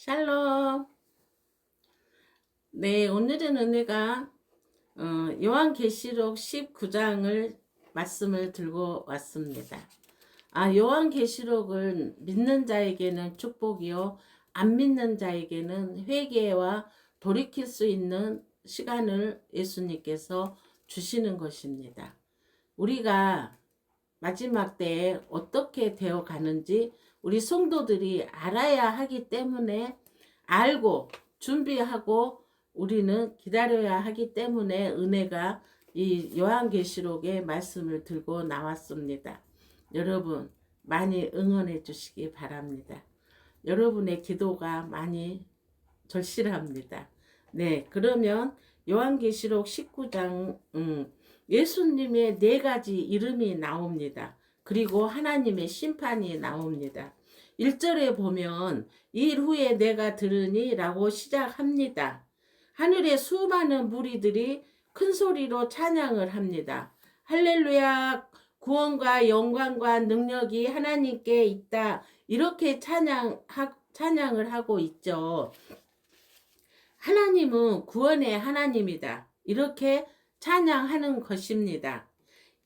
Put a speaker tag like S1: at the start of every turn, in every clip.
S1: 샬롬. 네, 오늘은 은혜가 요한계시록 19장을 말씀을 들고 왔습니다. 요한계시록은 믿는 자에게는 축복이요, 안 믿는 자에게는 회개와 돌이킬 수 있는 시간을 예수님께서 주시는 것입니다. 우리가 마지막 때에 어떻게 되어 가는지 우리 성도들이 알아야 하기 때문에, 알고 준비하고 우리는 기다려야 하기 때문에 은혜가 이 요한계시록의 말씀을 들고 나왔습니다. 여러분 많이 응원해 주시기 바랍니다. 여러분의 기도가 많이 절실합니다. 네, 그러면 요한계시록 19장 예수님의 4가지 이름이 나옵니다. 그리고 하나님의 심판이 나옵니다. 1절에 보면 일 후에 내가 들으니 라고 시작합니다. 하늘의 수많은 무리들이 큰 소리로 찬양을 합니다. 할렐루야, 구원과 영광과 능력이 하나님께 있다. 이렇게 찬양을 하고 있죠. 하나님은 구원의 하나님이다. 이렇게 찬양하는 것입니다.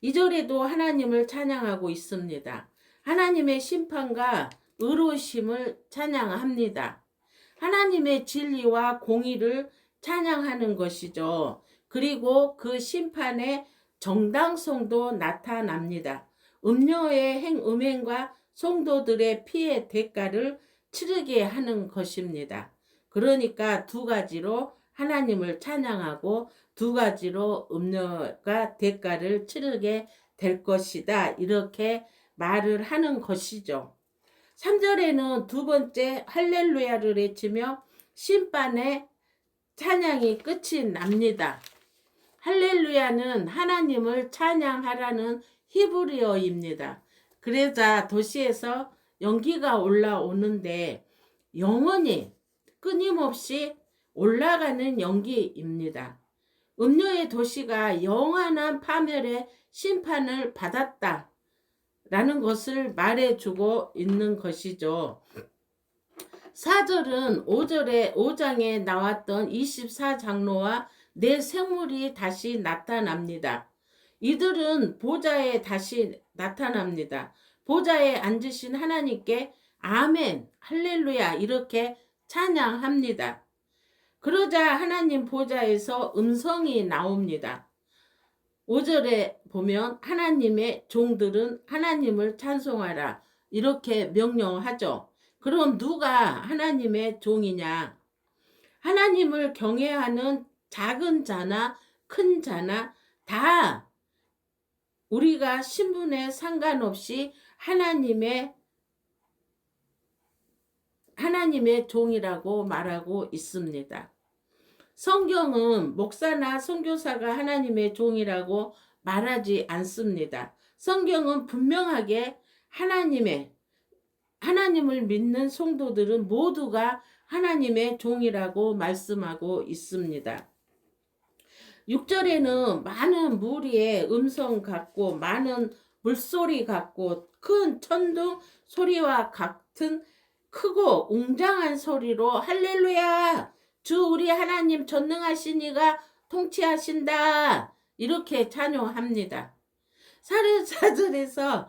S1: 2절에도 하나님을 찬양하고 있습니다. 하나님의 심판과 의로우심을 찬양합니다. 하나님의 진리와 공의를 찬양하는 것이죠. 그리고 그 심판의 정당성도 나타납니다. 음녀의 음행과 성도들의 피해 대가를 치르게 하는 것입니다. 그러니까 2가지로 하나님을 찬양하고 2가지로 음녀가 대가를 치르게 될 것이다. 이렇게 말을 하는 것이죠. 3절에는 2번째 할렐루야를 외치며 심판의 찬양이 끝이 납니다. 할렐루야는 하나님을 찬양하라는 히브리어입니다. 그러자 도시에서 연기가 올라오는데 영원히 끊임없이 올라가는 연기입니다. 음녀의 도시가 영원한 파멸의 심판을 받았다 라는 것을 말해주고 있는 것이죠. 4절은 5장에 나왔던 24장로와 4생물이 다시 나타납니다. 이들은 보좌에 다시 나타납니다. 보좌에 앉으신 하나님께 아멘, 할렐루야 이렇게 찬양합니다. 그러자 하나님 보좌에서 음성이 나옵니다. 5절에 보면 하나님의 종들은 하나님을 찬송하라 이렇게 명령하죠. 그럼 누가 하나님의 종이냐? 하나님을 경외하는 작은 자나 큰 자나 다 우리가 신분에 상관없이 하나님의 종이라고 말하고 있습니다. 성경은 목사나 선교사가 하나님의 종이라고 말하지 않습니다. 성경은 분명하게 하나님을 믿는 성도들은 모두가 하나님의 종이라고 말씀하고 있습니다. 6절에는 많은 무리의 음성 같고 많은 물소리 같고 큰 천둥 소리와 같은 크고 웅장한 소리로 할렐루야, 주 우리 하나님 전능하신 이가 통치하신다 이렇게 찬양합니다. 4절에서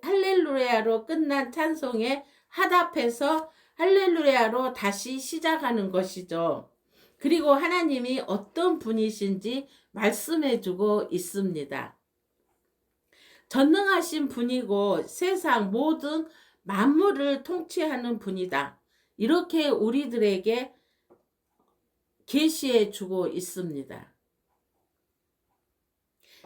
S1: 할렐루야로 끝난 찬송에 화답해서 할렐루야로 다시 시작하는 것이죠. 그리고 하나님이 어떤 분이신지 말씀해주고 있습니다. 전능하신 분이고 세상 모든 만물을 통치하는 분이다. 이렇게 우리들에게 계시해 주고 있습니다.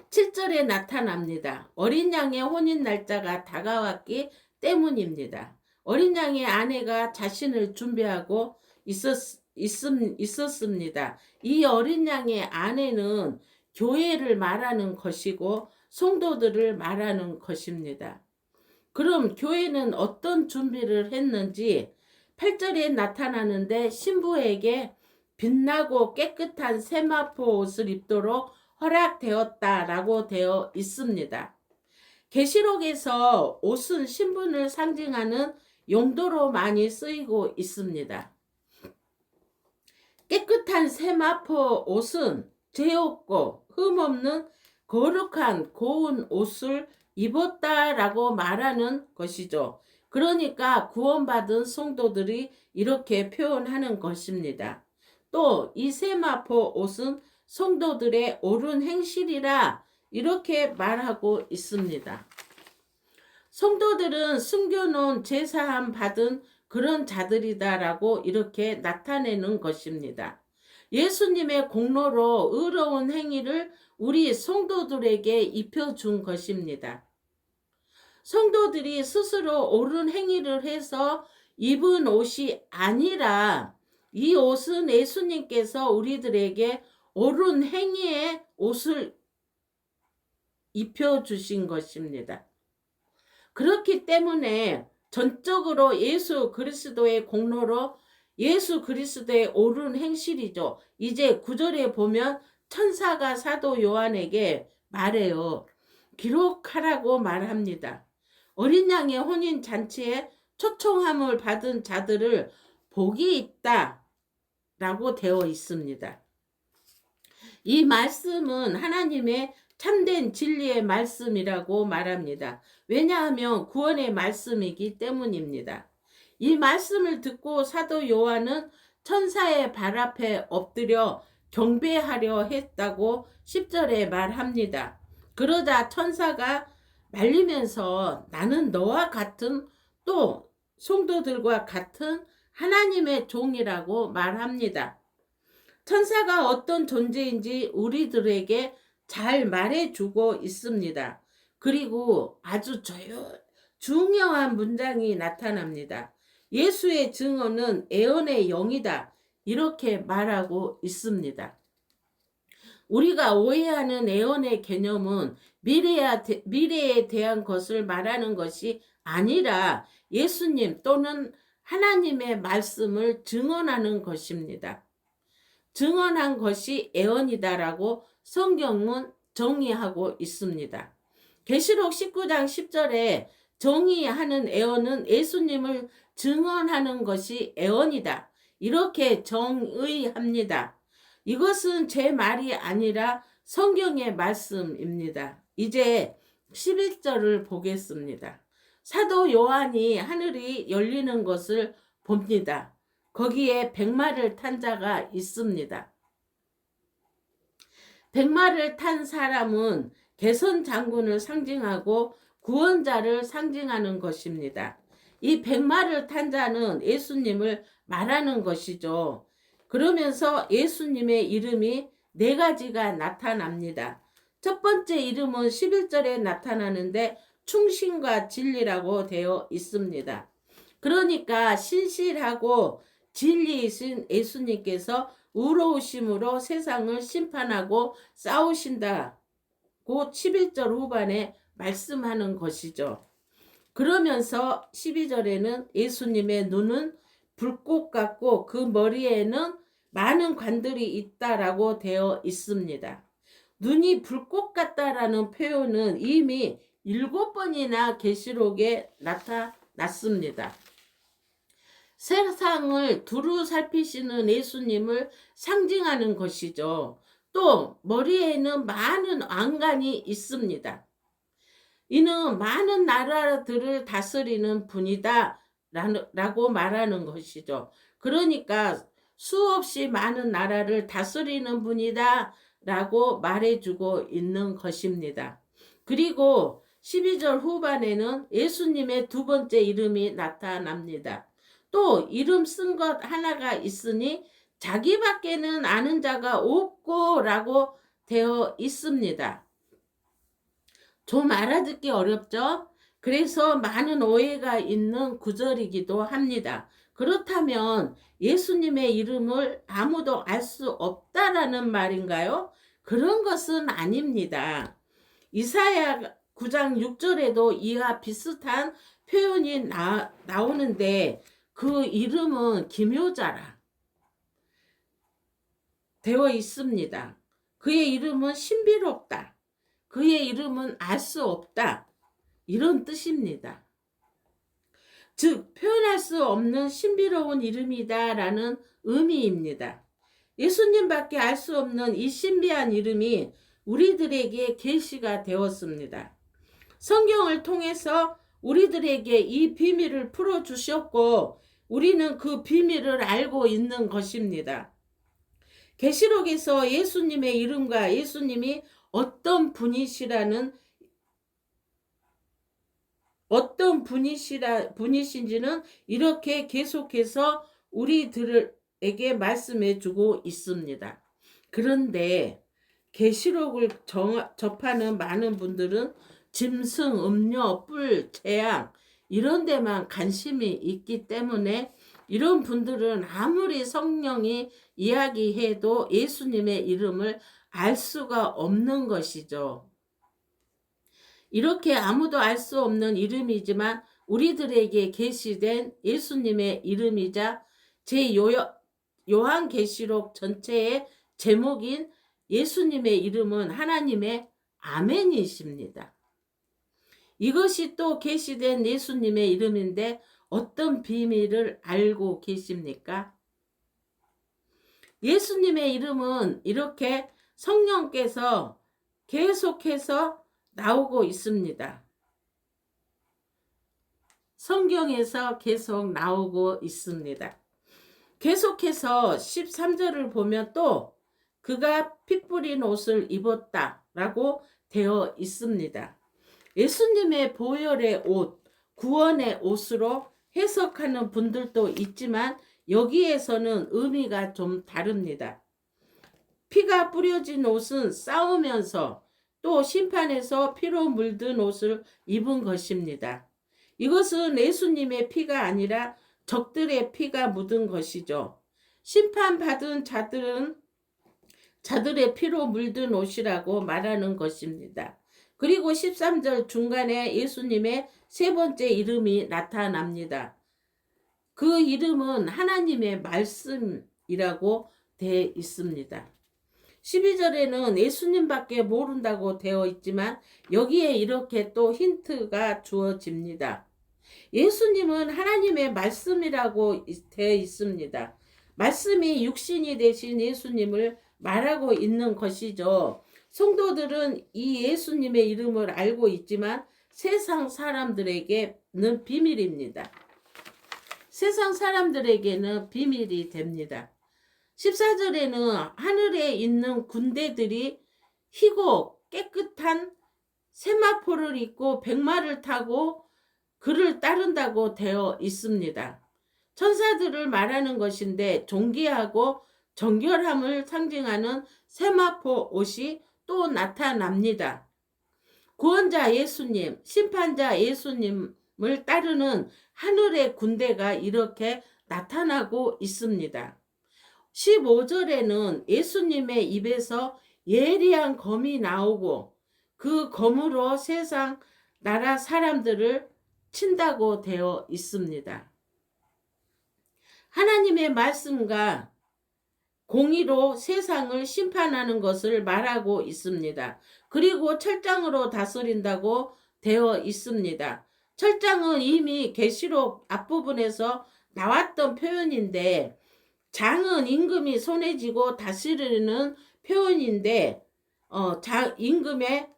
S1: 7절에 나타납니다. 어린 양의 혼인 날짜가 다가왔기 때문입니다. 어린 양의 아내가 자신을 준비하고 있었습니다. 이 어린 양의 아내는 교회를 말하는 것이고 성도들을 말하는 것입니다. 그럼 교회는 어떤 준비를 했는지 8절에 나타나는데 신부에게 빛나고 깨끗한 세마포 옷을 입도록 허락되었다라고 되어 있습니다. 계시록에서 옷은 신분을 상징하는 용도로 많이 쓰이고 있습니다. 깨끗한 세마포 옷은 죄 없고 흠 없는 거룩한 고운 옷을 입었다라고 말하는 것이죠. 그러니까 구원받은 성도들이 이렇게 표현하는 것입니다. 또 이 세마포 옷은 성도들의 옳은 행실이라 이렇게 말하고 있습니다. 성도들은 숨겨놓은 제사함 받은 그런 자들이다라고 이렇게 나타내는 것입니다. 예수님의 공로로 의로운 행위를 우리 성도들에게 입혀준 것입니다. 성도들이 스스로 옳은 행위를 해서 입은 옷이 아니라 이 옷은 예수님께서 우리들에게 옳은 행위의 옷을 입혀주신 것입니다. 그렇기 때문에 전적으로 예수 그리스도의 공로로 예수 그리스도의 옳은 행실이죠. 이제 9절에 보면 천사가 사도 요한에게 말해요. 기록하라고 말합니다. 어린 양의 혼인 잔치에 초청함을 받은 자들을 복이 있다 라고 되어 있습니다. 이 말씀은 하나님의 참된 진리의 말씀이라고 말합니다. 왜냐하면 구원의 말씀이기 때문입니다. 이 말씀을 듣고 사도 요한은 천사의 발 앞에 엎드려 경배하려 했다고 10절에 말합니다. 그러자 천사가 말리면서 나는 너와 같은 또 성도들과 같은 하나님의 종이라고 말합니다. 천사가 어떤 존재인지 우리들에게 잘 말해주고 있습니다. 그리고 아주 중요한 문장이 나타납니다. 예수의 증언은 애언의 영이다. 이렇게 말하고 있습니다. 우리가 오해하는 애언의 개념은 미래에 대한 것을 말하는 것이 아니라 예수님 또는 하나님의 말씀을 증언하는 것입니다. 증언한 것이 애언이다라고 성경은 정의하고 있습니다. 계시록 19장 10절에 정의하는 애언은 예수님을 증언하는 것이 애언이다. 이렇게 정의합니다. 이것은 제 말이 아니라 성경의 말씀입니다. 이제 11절을 보겠습니다. 사도 요한이 하늘이 열리는 것을 봅니다. 거기에 백마를 탄 자가 있습니다. 백마를 탄 사람은 개선 장군을 상징하고 구원자를 상징하는 것입니다. 이 백마를 탄 자는 예수님을 말하는 것이죠. 그러면서 예수님의 이름이 4가지가 나타납니다. 첫 번째 이름은 11절에 나타나는데 충신과 진리라고 되어 있습니다. 그러니까 신실하고 진리이신 예수님께서 의로우심으로 세상을 심판하고 싸우신다고 11절 후반에 말씀하는 것이죠. 그러면서 12절에는 예수님의 눈은 불꽃 같고 그 머리에는 많은 관들이 있다라고 되어 있습니다. 눈이 불꽃 같다라는 표현은 이미 7번이나 계시록에 나타났습니다. 세상을 두루 살피시는 예수님을 상징하는 것이죠. 또 머리에는 많은 왕관이 있습니다. 이는 많은 나라들을 다스리는 분이다 라고 말하는 것이죠. 그러니까 수없이 많은 나라를 다스리는 분이다 라고 말해주고 있는 것입니다. 그리고 12절 후반에는 예수님의 2번째 이름이 나타납니다. 또 이름 쓴 것 하나가 있으니 자기밖에는 아는 자가 없고 라고 되어 있습니다. 좀 알아듣기 어렵죠? 그래서 많은 오해가 있는 구절이기도 합니다. 그렇다면 예수님의 이름을 아무도 알 수 없다라는 말인가요? 그런 것은 아닙니다. 이사야 9장 6절에도 이와 비슷한 표현이 나오는데 그 이름은 기묘자라 되어 있습니다. 그의 이름은 신비롭다. 그의 이름은 알 수 없다. 이런 뜻입니다. 즉 표현할 수 없는 신비로운 이름이다라는 의미입니다. 예수님밖에 알 수 없는 이 신비한 이름이 우리들에게 계시가 되었습니다. 성경을 통해서 우리들에게 이 비밀을 풀어주셨고 우리는 그 비밀을 알고 있는 것입니다. 계시록에서 예수님의 이름과 예수님이 어떤 분이신지는 이렇게 계속해서 우리들에게 말씀해 주고 있습니다. 그런데 계시록을 접하는 많은 분들은 짐승, 음료, 뿔, 재앙 이런 데만 관심이 있기 때문에 이런 분들은 아무리 성령이 이야기해도 예수님의 이름을 알 수가 없는 것이죠. 이렇게 아무도 알 수 없는 이름이지만 우리들에게 계시된 예수님의 이름이자 요한계시록 전체의 제목인 예수님의 이름은 하나님의 아멘이십니다. 이것이 또 계시된 예수님의 이름인데 어떤 비밀을 알고 계십니까? 예수님의 이름은 이렇게 성령께서 계속해서 나오고 있습니다. 성경에서 계속 나오고 있습니다. 계속해서 13절을 보면 또 그가 피 뿌린 옷을 입었다 라고 되어 있습니다. 예수님의 보혈의 옷, 구원의 옷으로 해석하는 분들도 있지만 여기에서는 의미가 좀 다릅니다. 피가 뿌려진 옷은 싸우면서 또 심판에서 피로 물든 옷을 입은 것입니다. 이것은 예수님의 피가 아니라 적들의 피가 묻은 것이죠. 심판받은 자들의 피로 물든 옷이라고 말하는 것입니다. 그리고 13절 중간에 예수님의 세 번째 이름이 나타납니다. 그 이름은 하나님의 말씀이라고 되어 있습니다. 12절에는 예수님밖에 모른다고 되어 있지만 여기에 이렇게 또 힌트가 주어집니다. 예수님은 하나님의 말씀이라고 되어 있습니다. 말씀이 육신이 되신 예수님을 말하고 있는 것이죠. 성도들은 이 예수님의 이름을 알고 있지만 세상 사람들에게는 비밀입니다. 세상 사람들에게는 비밀이 됩니다. 14절에는 하늘에 있는 군대들이 희고 깨끗한 세마포를 입고 백마를 타고 그를 따른다고 되어 있습니다. 천사들을 말하는 것인데 존귀하고 정결함을 상징하는 세마포 옷이 또 나타납니다. 구원자 예수님, 심판자 예수님을 따르는 하늘의 군대가 이렇게 나타나고 있습니다. 15절에는 예수님의 입에서 예리한 검이 나오고 그 검으로 세상 나라 사람들을 친다고 되어 있습니다. 하나님의 말씀과 공의로 세상을 심판하는 것을 말하고 있습니다. 그리고 철장으로 다스린다고 되어 있습니다. 철장은 이미 계시록 앞부분에서 나왔던 표현인데 장은 임금이 손에 쥐고 다스리는 표현인데 임금의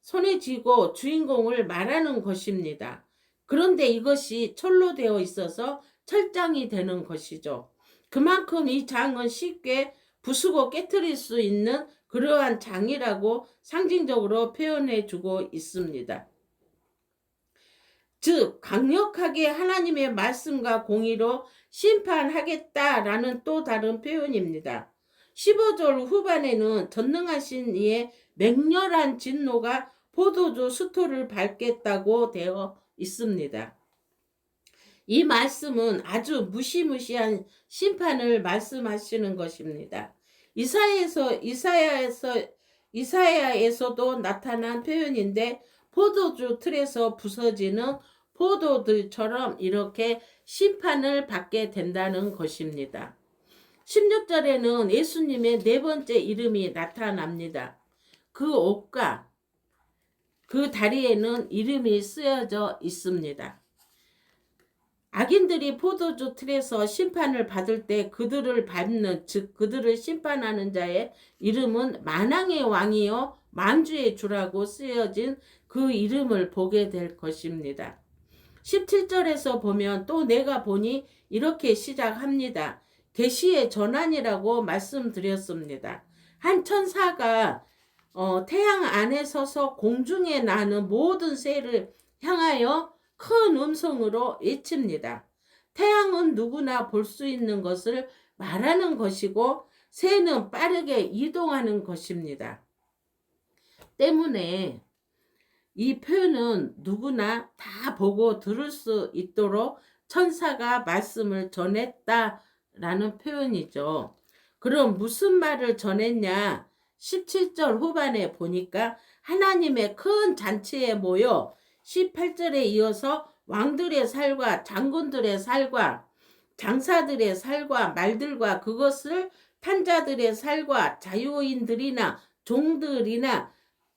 S1: 손에 쥐고 주인공을 말하는 것입니다. 그런데 이것이 철로 되어 있어서 철장이 되는 것이죠. 그만큼 이 장은 쉽게 부수고 깨트릴 수 있는 그러한 장이라고 상징적으로 표현해 주고 있습니다. 즉 강력하게 하나님의 말씀과 공의로 심판하겠다라는 또 다른 표현입니다. 15절 후반에는 전능하신 이의 맹렬한 진노가 포도주 수토를 밟겠다고 되어 있습니다. 이 말씀은 아주 무시무시한 심판을 말씀하시는 것입니다. 이사야에서도 나타난 표현인데 포도주 틀에서 부서지는 포도들처럼 이렇게 심판을 받게 된다는 것입니다. 16절에는 예수님의 네 번째 이름이 나타납니다. 그 옷과 그 다리에는 이름이 쓰여져 있습니다. 악인들이 포도주 틀에서 심판을 받을 때 그들을 밟는, 즉 그들을 심판하는 자의 이름은 만왕의 왕이요 만주의 주라고 쓰여진 그 이름을 보게 될 것입니다. 17절에서 보면 또 내가 보니 이렇게 시작합니다. 계시의 전환이라고 말씀드렸습니다. 한 천사가 태양 안에 서서 공중에 나는 모든 새를 향하여 큰 음성으로 외칩니다. 태양은 누구나 볼 수 있는 것을 말하는 것이고 새는 빠르게 이동하는 것입니다. 때문에 이 표현은 누구나 다 보고 들을 수 있도록 천사가 말씀을 전했다라는 표현이죠. 그럼 무슨 말을 전했냐? 17절 후반에 보니까 하나님의 큰 잔치에 모여 18절에 이어서 왕들의 살과 장군들의 살과 장사들의 살과 말들과 그것을 탄 자들의 살과 자유인들이나 종들이나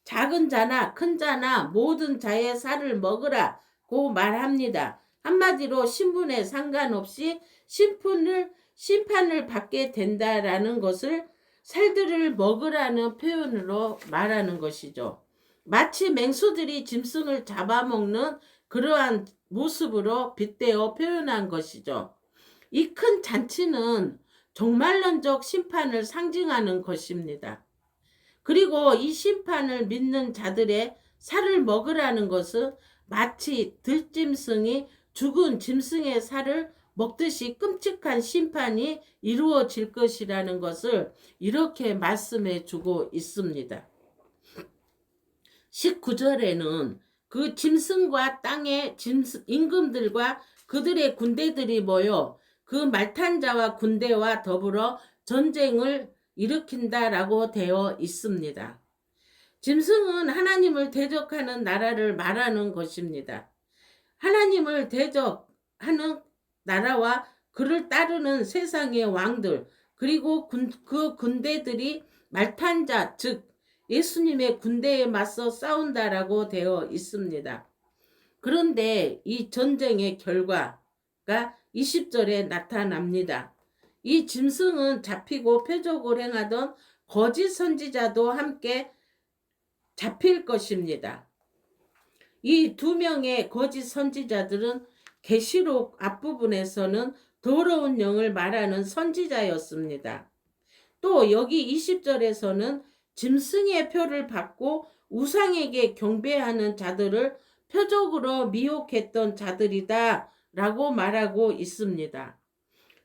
S1: 작은 자나 큰 자나 모든 자의 살을 먹으라고 말합니다. 한마디로 신분에 상관없이 심판을 받게 된다라는 것을 살들을 먹으라는 표현으로 말하는 것이죠. 마치 맹수들이 짐승을 잡아먹는 그러한 모습으로 빗대어 표현한 것이죠. 이 큰 잔치는 종말론적 심판을 상징하는 것입니다. 그리고 이 심판을 믿는 자들의 살을 먹으라는 것은 마치 들짐승이 죽은 짐승의 살을 먹듯이 끔찍한 심판이 이루어질 것이라는 것을 이렇게 말씀해 주고 있습니다. 19절에는 그 짐승과 땅의 임금들과 그들의 군대들이 모여 그 말탄 자와 군대와 더불어 전쟁을 일으킨다라고 되어 있습니다. 짐승은 하나님을 대적하는 나라를 말하는 것입니다. 하나님을 대적하는 나라와 그를 따르는 세상의 왕들, 그리고 그 군대들이 말탄 자, 즉 예수님의 군대에 맞서 싸운다라고 되어 있습니다. 그런데 이 전쟁의 결과가 20절에 나타납니다. 이 짐승은 잡히고 표적을 행하던 거짓 선지자도 함께 잡힐 것입니다. 이 두 명의 거짓 선지자들은 계시록 앞부분에서는 더러운 영을 말하는 선지자였습니다. 또 여기 20절에서는 짐승의 표를 받고 우상에게 경배하는 자들을 표적으로 미혹했던 자들이다 라고 말하고 있습니다.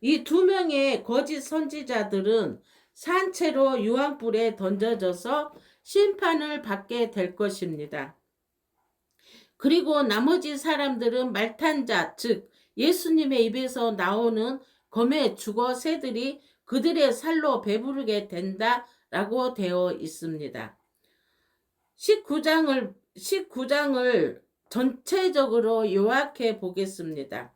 S1: 이 두 명의 거짓 선지자들은 산채로 유황불에 던져져서 심판을 받게 될 것입니다. 그리고 나머지 사람들은 말탄 자, 즉 예수님의 입에서 나오는 검의 죽어 새들이 그들의 살로 배부르게 된다라고 되어 있습니다. 19장을 전체적으로 요약해 보겠습니다.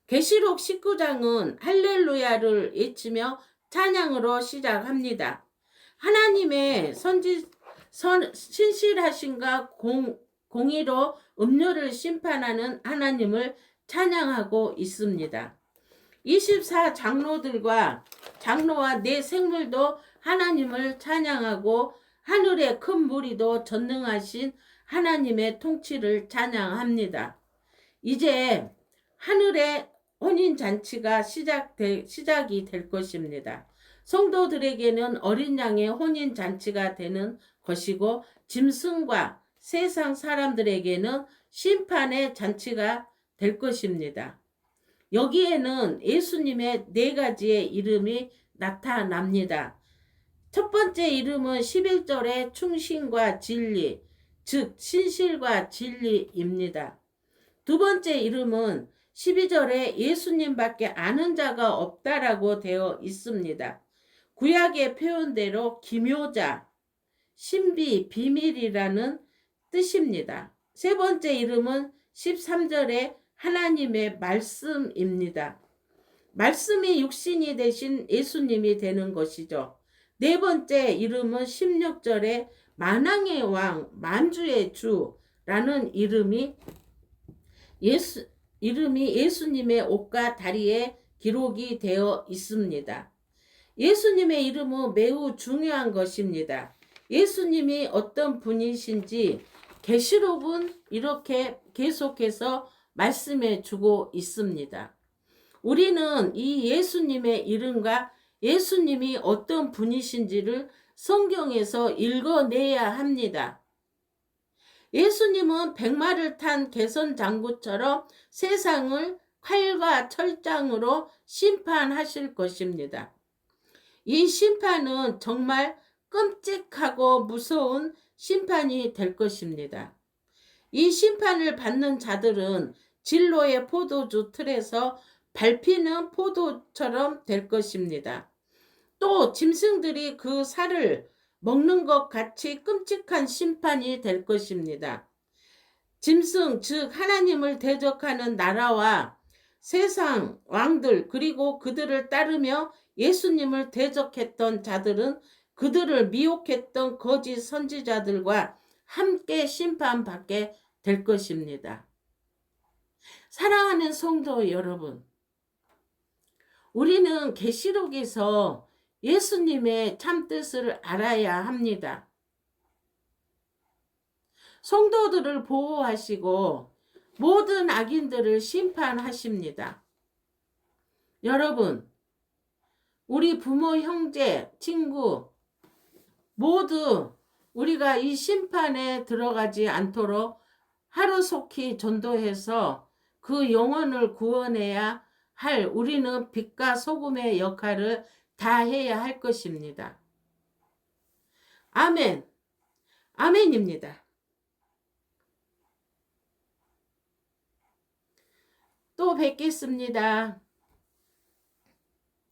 S1: 계시록 19장은 할렐루야를 외치며 찬양으로 시작합니다. 하나님의 신실하신가 공의로 음료를 심판하는 하나님을 찬양하고 있습니다. 24장로와 네 생물도 하나님을 찬양하고 하늘의 큰 무리도 전능하신 하나님의 통치를 찬양합니다. 이제 하늘의 혼인잔치가 시작이 될 것입니다. 성도들에게는 어린 양의 혼인잔치가 되는 것이고 짐승과 세상 사람들에게는 심판의 잔치가 될 것입니다. 여기에는 예수님의 네 가지의 이름이 나타납니다. 첫 번째 이름은 11절의 충신과 진리, 즉 신실과 진리입니다. 두 번째 이름은 12절에 예수님밖에 아는 자가 없다라고 되어 있습니다. 구약의 표현대로 기묘자, 신비, 비밀이라는 뜻입니다. 세 번째 이름은 13절에 하나님의 말씀입니다. 말씀이 육신이 되신 예수님이 되는 것이죠. 네 번째 이름은 16절에 만왕의 왕, 만주의 주라는 이름이 이름이 예수님의 옷과 다리에 기록이 되어 있습니다. 예수님의 이름은 매우 중요한 것입니다. 예수님이 어떤 분이신지 계시록은 이렇게 계속해서 말씀해 주고 있습니다. 우리는 이 예수님의 이름과 예수님이 어떤 분이신지를 성경에서 읽어내야 합니다. 예수님은 백마를 탄 개선장구처럼 세상을 칼과 철장으로 심판하실 것입니다. 이 심판은 정말 끔찍하고 무서운 심판이 될 것입니다. 이 심판을 받는 자들은 진로의 포도주 틀에서 밟히는 포도처럼 될 것입니다. 또 짐승들이 그 살을 먹는 것 같이 끔찍한 심판이 될 것입니다. 짐승, 즉 하나님을 대적하는 나라와 세상 왕들 그리고 그들을 따르며 예수님을 대적했던 자들은 그들을 미혹했던 거짓 선지자들과 함께 심판받게 될 것입니다. 사랑하는 성도 여러분, 우리는 계시록에서 예수님의 참뜻을 알아야 합니다. 성도들을 보호하시고 모든 악인들을 심판하십니다. 여러분, 우리 부모, 형제, 친구 모두 우리가 이 심판에 들어가지 않도록 하루속히 전도해서 그 영혼을 구원해야 할 우리는 빛과 소금의 역할을 다 해야 할 것입니다. 아멘. 아멘입니다. 또 뵙겠습니다.